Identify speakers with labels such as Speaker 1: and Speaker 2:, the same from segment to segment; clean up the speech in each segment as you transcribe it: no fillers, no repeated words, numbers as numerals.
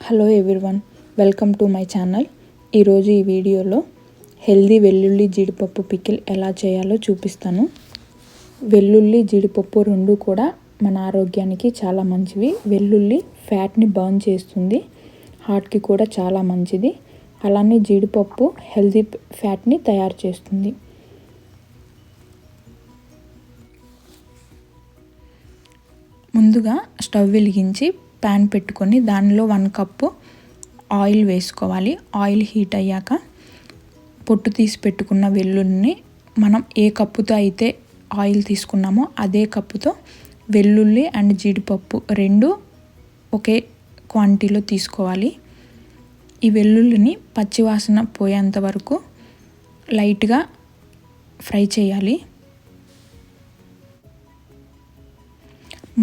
Speaker 1: Hello everyone, welcome to my channel. ఈరోజు ఈ వీడియోలో హెల్దీ వెల్లుల్లి జీడిపప్పు పికిల్ ఎలా చేయాలో చూపిస్తాను. వెల్లుల్లి జీడిపప్పు రెండు కూడా మన ఆరోగ్యానికి చాలా మంచివి. వెల్లుల్లి ఫ్యాట్ని బర్న్ చేస్తుంది, హార్ట్కి కూడా చాలా మంచిది. అలానే జీడిపప్పు హెల్దీ ఫ్యాట్ని తయారు చేస్తుంది. ముందుగా స్టవ్ వెలిగించి ప్యాన్ పెట్టుకొని దానిలో 1 కప్పు ఆయిల్ వేసుకోవాలి. ఆయిల్ హీట్ అయ్యాక పొట్టు తీసి పెట్టుకున్న వెల్లుల్లిని మనం ఏ కప్పుతో అయితే ఆయిల్ తీసుకున్నామో అదే కప్పుతో వెల్లుల్లి అండ్ జీడిపప్పు రెండు ఒకే క్వాంటిటీలో తీసుకోవాలి. ఈ వెల్లుల్లిని పచ్చివాసన పోయేంత వరకు లైట్గా ఫ్రై చేయాలి.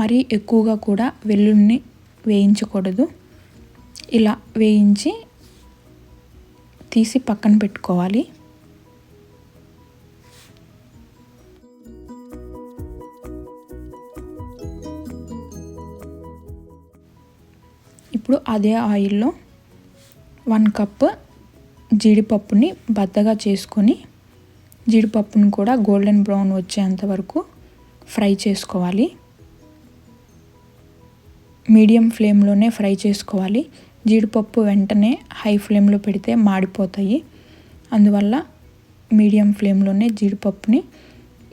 Speaker 1: మరీ ఎక్కువగా కూడా వెల్లుల్లిని వేయించకూడదు. ఇలా వేయించి తీసి పక్కన పెట్టుకోవాలి. ఇప్పుడు అదే ఆయిల్లో 1 కప్ జీడిపప్పుని బద్దగా చేసుకొని జీడిపప్పుని కూడా గోల్డెన్ బ్రౌన్ వచ్చేంత వరకు ఫ్రై చేసుకోవాలి. మీడియం ఫ్లేమ్లోనే ఫ్రై చేసుకోవాలి. జీడిపప్పు వెంటనే హై ఫ్లేమ్లో పెడితే మాడిపోతాయి. అందువల్ల మీడియం ఫ్లేమ్లోనే జీడిపప్పుని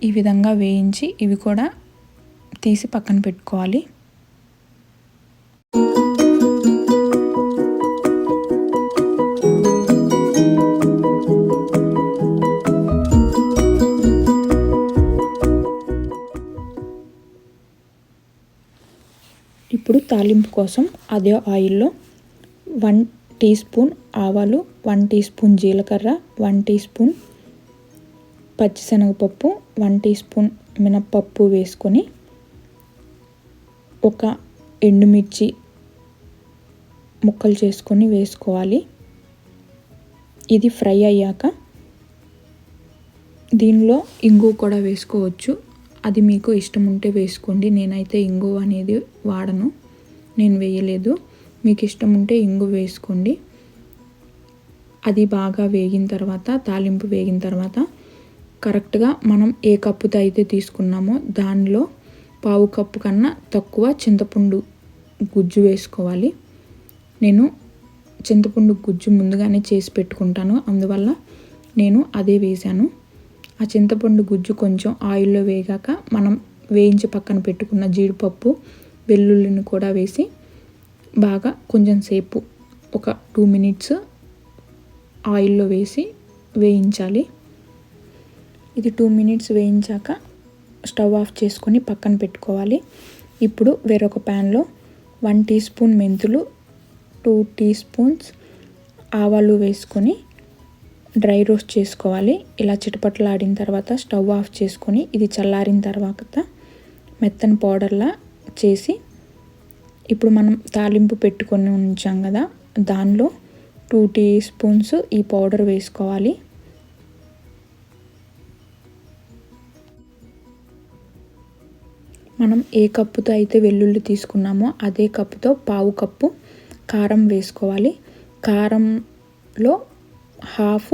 Speaker 1: ఈ విధంగా వేయించి ఇవి కూడా తీసి పక్కన పెట్టుకోవాలి. ఇప్పుడు తాలింపు కోసం అదే ఆయిల్లో 1 టీ స్పూన్ ఆవాలు, 1 టీ స్పూన్ జీలకర్ర, 1 టీ స్పూన్ పచ్చిశనగపప్పు, 1 టీ స్పూన్ మినప్పప్పు వేసుకొని ఒక ఎండుమిర్చి ముక్కలు చేసుకొని వేసుకోవాలి. ఇది ఫ్రై అయ్యాక దీనిలో ఇంగువ కూడా వేసుకోవచ్చు. అది మీకు ఇష్టం ఉంటే వేసుకోండి. నేనైతే ఇంగువ అనేది వాడను, నేను వేయలేదు. మీకు ఇష్టం ఉంటే ఇంగువ వేసుకోండి. అది బాగా వేగిన తర్వాత, తాలింపు వేగిన తర్వాత కరెక్ట్గా మనం ఏ కప్పుతో అయితే తీసుకున్నామో దానిలో 1/2 కప్పు కన్నా తక్కువ చింతపండు గుజ్జు వేసుకోవాలి. నేను చింతపండు గుజ్జు ముందుగానే చేసి పెట్టుకుంటాను, అందువల్ల నేను అదే వేశాను. ఆ చింతపండు గుజ్జు కొంచెం ఆయిల్లో వేగాక మనం వేయించి పక్కన పెట్టుకున్న జీడిపప్పు, వెల్లుల్లిని కూడా వేసి బాగా కొంచెం సేపు ఒక 2 మినిట్స్ ఆయిల్లో వేసి వేయించాలి. ఇది 2 మినిట్స్ వేయించాక స్టవ్ ఆఫ్ చేసుకొని పక్కన పెట్టుకోవాలి. ఇప్పుడు వేరొక ప్యాన్లో 1 టీ స్పూన్ మెంతులు, 2 టీ స్పూన్స్ ఆవాలు వేసుకొని డ్రై రోస్ట్ చేసుకోవాలి. ఇలా చిటపటలాడిన తర్వాత స్టవ్ ఆఫ్ చేసుకొని ఇది చల్లారిన తర్వాత మెత్తని పౌడర్లా చేసి ఇప్పుడు మనం తాలింపు పెట్టుకొని ఉంచాం కదా, దానిలో 2 టీ స్పూన్స్ ఈ పౌడర్ వేసుకోవాలి. మనం ఏ కప్పుతో అయితే వెల్లుల్లి తీసుకున్నామో అదే కప్పుతో 1/2 కప్పు కారం వేసుకోవాలి. కారంలో హాఫ్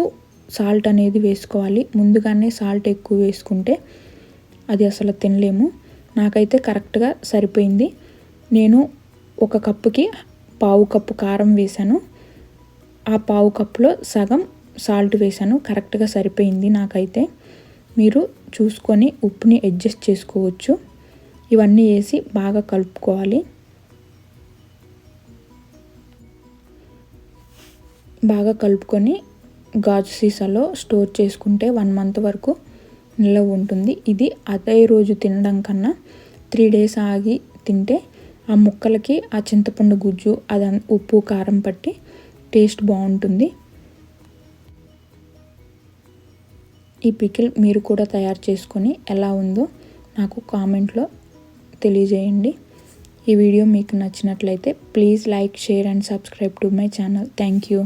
Speaker 1: సాల్ట్ అనేది వేసుకోవాలి. ముందుగానే సాల్ట్ ఎక్కువ వేసుకుంటే అది అసలు తినలేము. నాకైతే కరెక్ట్గా సరిపోయింది. నేను 1 కప్పుకి 1/2 కప్పు కారం వేశాను. ఆ 1/2 కప్పులో సగం సాల్ట్ వేశాను. కరెక్ట్గా సరిపోయింది నాకైతే. మీరు చూసుకొని ఉప్పుని అడ్జస్ట్ చేసుకోవచ్చు. ఇవన్నీ వేసి బాగా కలుపుకోవాలి. బాగా కలుపుకొని గాజు సీసాలో స్టోర్ చేసుకుంటే 1 మంత్ వరకు నిల్వ ఉంటుంది. ఇది అదే రోజు తినడం కన్నా 3 డేస్ ఆగి తింటే ఆ ముక్కలకి ఆ చింతపండు గుజ్జు ఉప్పు కారం పట్టి టేస్ట్ బాగుంటుంది. ఈ పికిల్ మీరు కూడా తయారు చేసుకొని ఎలా ఉందో నాకు కామెంట్లో తెలియజేయండి. ఈ వీడియో మీకు నచ్చినట్లయితే please like, share and subscribe to my channel. Thank you.